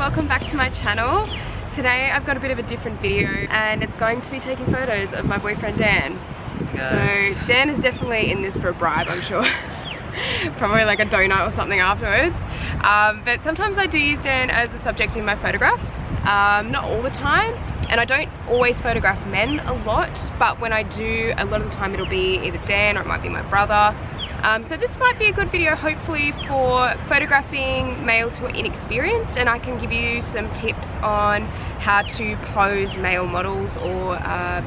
welcome back to my channel. Today I've got a bit of a different video and it's going to be taking photos of my boyfriend Dan. Yes. So Dan is definitely in this for a bribe, I'm sure. Probably like a donut or something afterwards. But sometimes I do use Dan as a subject in my photographs. Not all the time, and I don't always photograph men a lot, but when I do, a lot of the time it'll be either Dan or it might be my brother. So this might be a good video hopefully for photographing males who are inexperienced, and I can give you some tips on how to pose male models or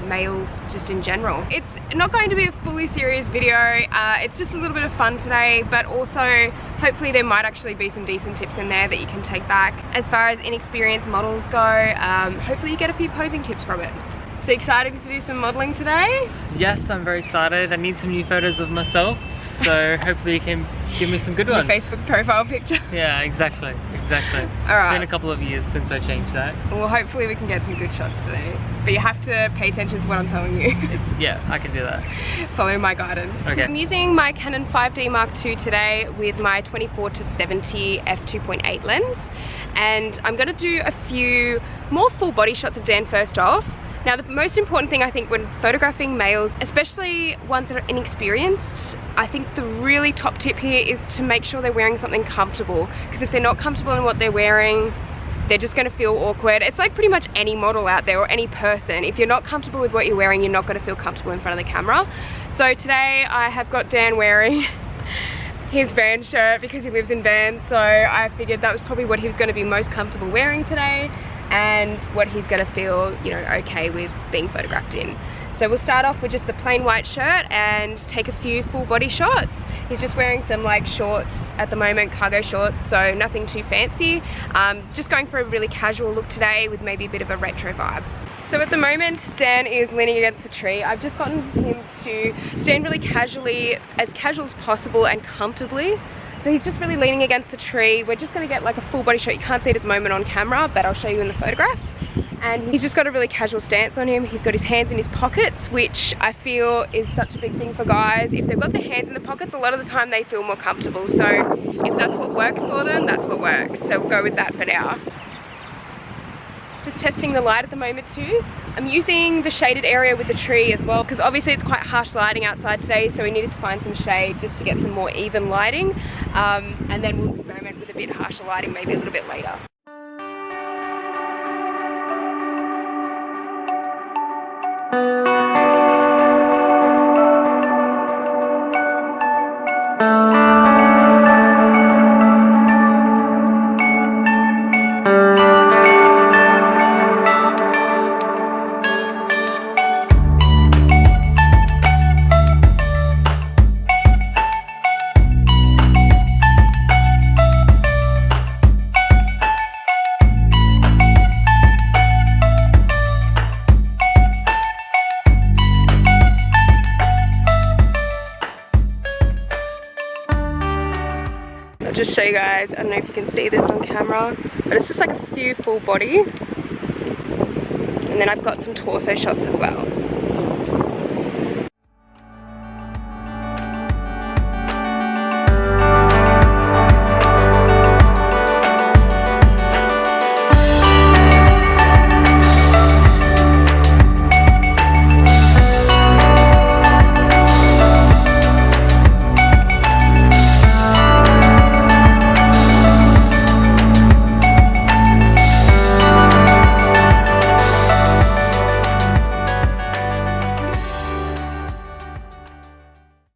males just in general. It's not going to be a fully serious video, it's just a little bit of fun today, but also hopefully there might actually be some decent tips in there that you can take back. As far as inexperienced models go, hopefully you get a few posing tips from it. So excited to do some modeling today? Yes, I'm very excited. I need some new photos of myself, so hopefully you can give me some good ones. Your Facebook profile picture? Yeah, exactly. Alright. It's been a couple of years since I changed that. Well, hopefully we can get some good shots today. But you have to pay attention to what I'm telling you. Yeah, I can do that. Follow my guidance. Okay. I'm using my Canon 5D Mark II today with my 24-70 f2.8 lens. And I'm going to do a few more full body shots of Dan first off. Now the most important thing I think when photographing males, especially ones that are inexperienced, I think the really top tip here is to make sure they're wearing something comfortable, because if they're not comfortable in what they're wearing, they're just going to feel awkward. It's like pretty much any model out there or any person. If you're not comfortable with what you're wearing, you're not going to feel comfortable in front of the camera. So today I have got Dan wearing his van shirt because he lives in Vans, so I figured that was probably what he was going to be most comfortable wearing today, and what he's gonna feel, you know, okay with being photographed in. So we'll start off with just the plain white shirt and take a few full body shots. He's just wearing some like shorts at the moment, cargo shorts, so nothing too fancy. Just going for a really casual look today with maybe a bit of a retro vibe. So at the moment, Dan is leaning against the tree. I've just gotten him to stand really casually, as casual as possible and comfortably. So he's just really leaning against the tree. We're just gonna get like a full body shot. You can't see it at the moment on camera, but I'll show you in the photographs. And he's just got a really casual stance on him. He's got his hands in his pockets, which I feel is such a big thing for guys. If they've got their hands in the pockets, a lot of the time they feel more comfortable. So if that's what works for them, that's what works. So we'll go with that for now. Just testing the light at the moment too. I'm using the shaded area with the tree as well, because obviously it's quite harsh lighting outside today, so we needed to find some shade just to get some more even lighting, and then we'll experiment with a bit harsher lighting maybe a little bit later. I'll just show you guys, I don't know if you can see this on camera, but it's just like a few full body. And then I've got some torso shots as well.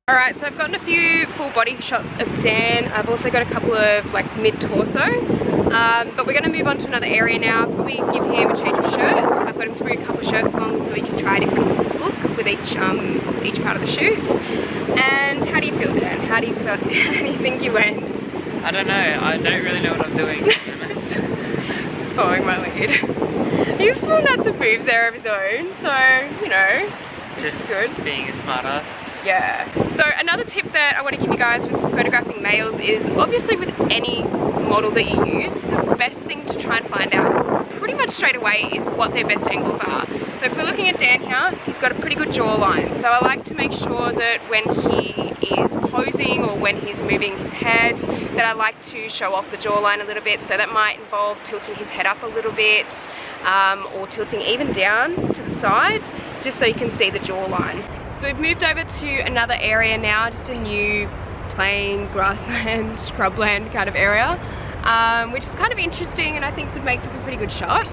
Alright, so I've gotten a few full body shots of Dan. I've also got a couple of like mid-torso, but we're going to move on to another area now. Probably give him a change of shirt. I've got him to bring a couple of shirts along so he can try a different look with each part of the shoot. And how do you feel, Dan? How do you think you went? I don't know. I don't really know what I'm doing, to be honest. Just following my lead. You've filmed out some moves there of his own, so you know, just good. Being a smartass. Yeah. So another tip that I want to give you guys with photographing males is obviously with any model that you use, the best thing to try and find out pretty much straight away is what their best angles are. So So if we're looking at Dan here, he's got a pretty good jawline. So I like to make sure that when he is posing or when he's moving his head, that I like to show off the jawline a little bit. So that might involve tilting his head up a little bit, or tilting even down to the side, just so you can see the jawline. So we've moved over to another area now, just a new plain grassland, scrubland kind of area, which is kind of interesting and I think could make for some pretty good shots.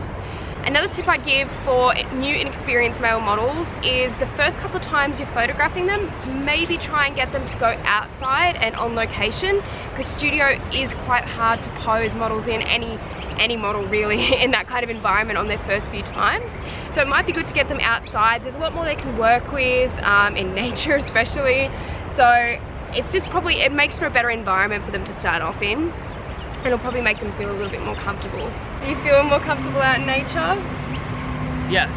Another tip I'd give for new inexperienced male models is the first couple of times you're photographing them, maybe try and get them to go outside and on location, because studio is quite hard to pose models in, any model really, in that kind of environment on their first few times. So it might be good to get them outside. There's a lot more they can work with, in nature especially. So it's just probably, it makes for a better environment for them to start off in. And it'll probably make them feel a little bit more comfortable. Do you feel more comfortable out in nature? Yes.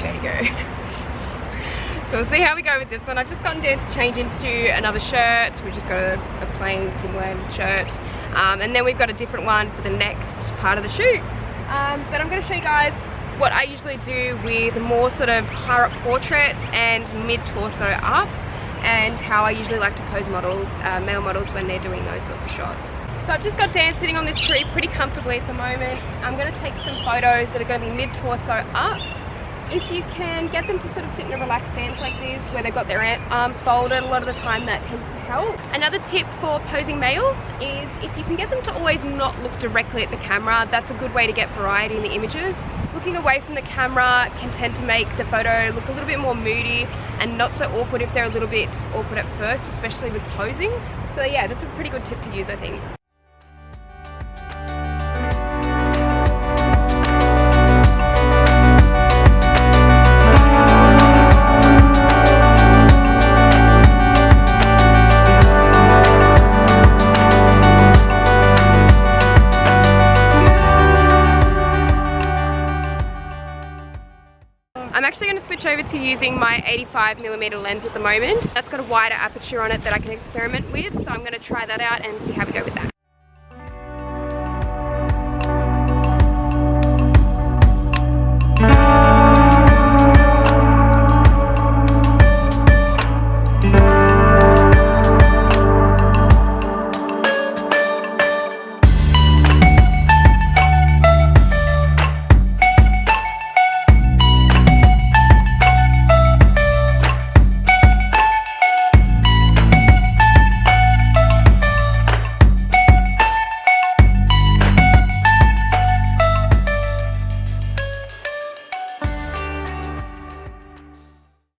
There you go. So we'll see how we go with this one. I've just gotten Dan to change into another shirt. We've just got a plain Timberland shirt. And then we've got a different one for the next part of the shoot. But I'm going to show you guys what I usually do with more sort of higher up portraits and mid-torso up, and how I usually like to pose models, male models, when they're doing those sorts of shots. So I've just got Dan sitting on this tree pretty comfortably at the moment. I'm going to take some photos that are going to be mid-torso up. If you can get them to sort of sit in a relaxed stance like this, where they've got their arms folded, a lot of the time that tends to help. Another tip for posing males is if you can get them to always not look directly at the camera, that's a good way to get variety in the images. Looking away from the camera can tend to make the photo look a little bit more moody and not so awkward if they're a little bit awkward at first, especially with posing. So yeah, that's a pretty good tip to use, I think. I'm actually going to switch over to using my 85mm lens at the moment. That's got a wider aperture on it that I can experiment with, so I'm going to try that out and see how we go with that.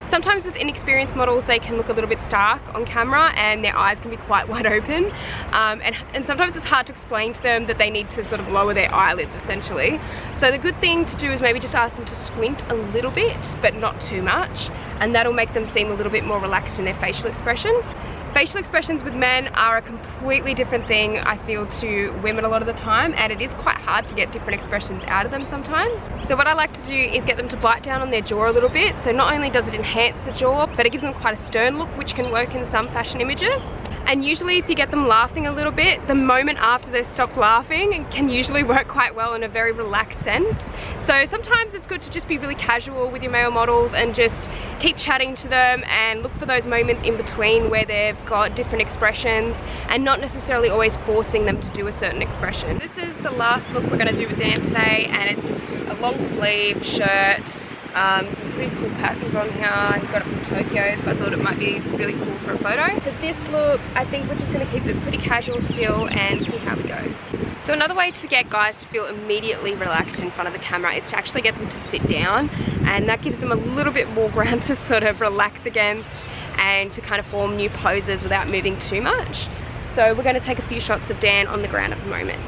Sometimes with inexperienced models they can look a little bit stark on camera and their eyes can be quite wide open, and sometimes it's hard to explain to them that they need to sort of lower their eyelids essentially. So the good thing to do is maybe just ask them to squint a little bit but not too much, and that'll make them seem a little bit more relaxed in their facial expression. Facial expressions with men are a completely different thing, I feel, to women a lot of the time, and it is quite hard to get different expressions out of them sometimes. So what I like to do is get them to bite down on their jaw a little bit. So not only does it enhance the jaw, but it gives them quite a stern look, which can work in some fashion images. And usually if you get them laughing a little bit, the moment after they've stopped laughing can usually work quite well in a very relaxed sense. So sometimes it's good to just be really casual with your male models and just keep chatting to them and look for those moments in between where they've got different expressions and not necessarily always forcing them to do a certain expression. This is the last look we're going to do with Dan today, and it's just a long sleeve shirt, some pretty cool patterns on here. He got it from Tokyo, so I thought it might be really cool for a photo. For this look, I think we're just going to keep it pretty casual still and see how we go. So another way to get guys to feel immediately relaxed in front of the camera is to actually get them to sit down, and that gives them a little bit more ground to sort of relax against and to kind of form new poses without moving too much. So we're going to take a few shots of Dan on the ground at the moment.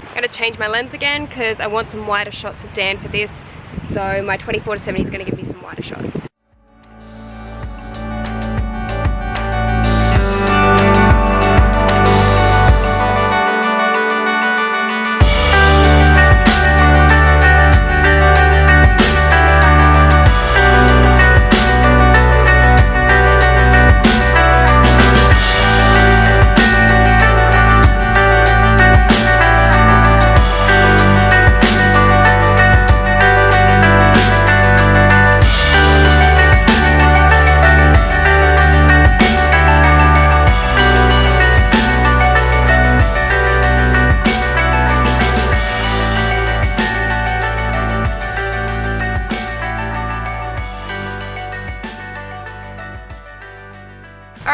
I'm going to change my lens again because I want some wider shots of Dan for this. So my 24-70 is going to give me some wider shots.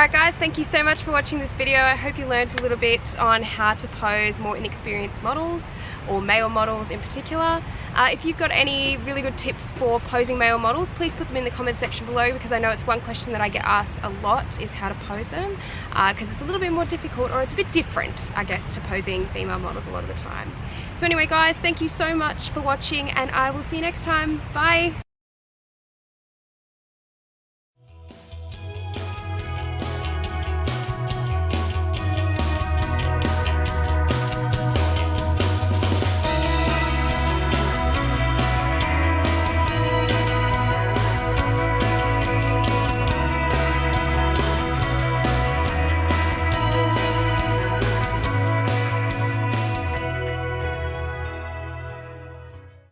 Alright guys, thank you so much for watching this video. I hope you learned a little bit on how to pose more inexperienced models, or male models in particular. If you've got any really good tips for posing male models, please put them in the comment section below, because I know it's one question that I get asked a lot, is how to pose them, because it's a little bit more difficult, or it's a bit different, I guess, to posing female models a lot of the time. So anyway guys, thank you so much for watching, and I will see you next time. Bye!